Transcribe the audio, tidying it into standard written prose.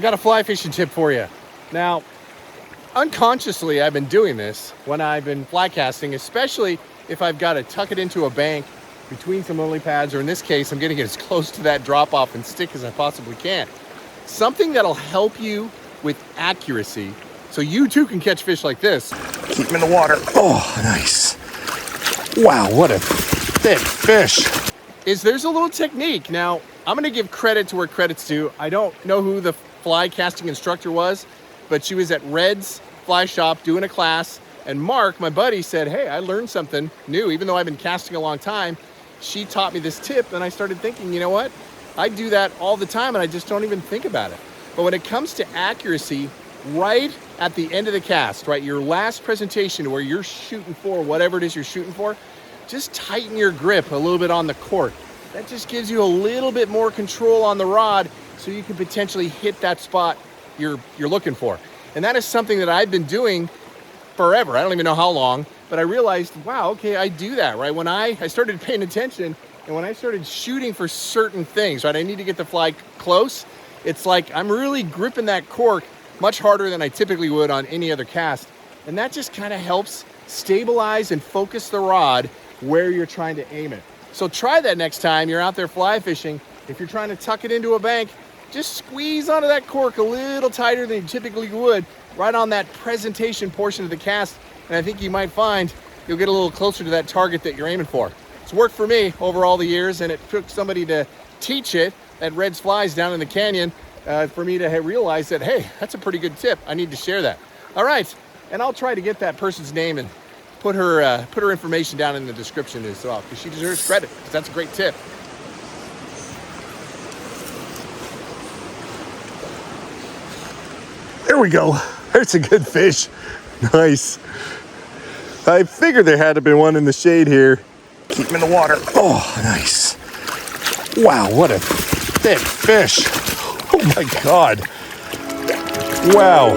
I got a fly fishing tip for you. Now, unconsciously, I've been doing this when I've been fly casting, especially if I've got to tuck it into a bank between some lily pads, or in this case, I'm getting it as close to that drop off and stick as I possibly can. Something that'll help you with accuracy so you too can catch fish like this. Keep them in the water. Oh, nice. Wow, what a thick fish. There's a little technique. Now, I'm gonna give credit to where credit's due. I don't know who the fly casting instructor was, but she was at Red's Fly Shop doing a class, and Mark, my buddy, said, hey, I learned something new. Even though I've been casting a long time, she taught me this tip, and I started thinking, you know what? I do that all the time, and I just don't even think about it. But when it comes to accuracy, right at the end of the cast, right, your last presentation where you're shooting for whatever it is you're shooting for, just tighten your grip a little bit on the cork. That just gives you a little bit more control on the rod so you can potentially hit that spot you're looking for. And that is something that I've been doing forever. I don't even know how long, but I realized, wow, okay, I do that, right? When I started paying attention and when I started shooting for certain things, right? I need to get the fly close. It's like I'm really gripping that cork much harder than I typically would on any other cast. And that just kind of helps stabilize and focus the rod where you're trying to aim it. So try that next time you're out there fly fishing. If you're trying to tuck it into a bank, just squeeze onto that cork a little tighter than you typically would, right on that presentation portion of the cast. And I think you might find you'll get a little closer to that target that you're aiming for. It's worked for me over all the years, and it took somebody to teach it at Red's Flies down in the canyon for me to realize that, hey, that's a pretty good tip. I need to share that. All right, and I'll try to get that person's name and put her information down in the description as well, because she deserves credit, because that's a great tip. There we go. There's a good fish. Nice. I figured there had to be one in the shade here. Keep him in the water. Oh, nice. Wow, what a thick fish. Oh my God. Wow.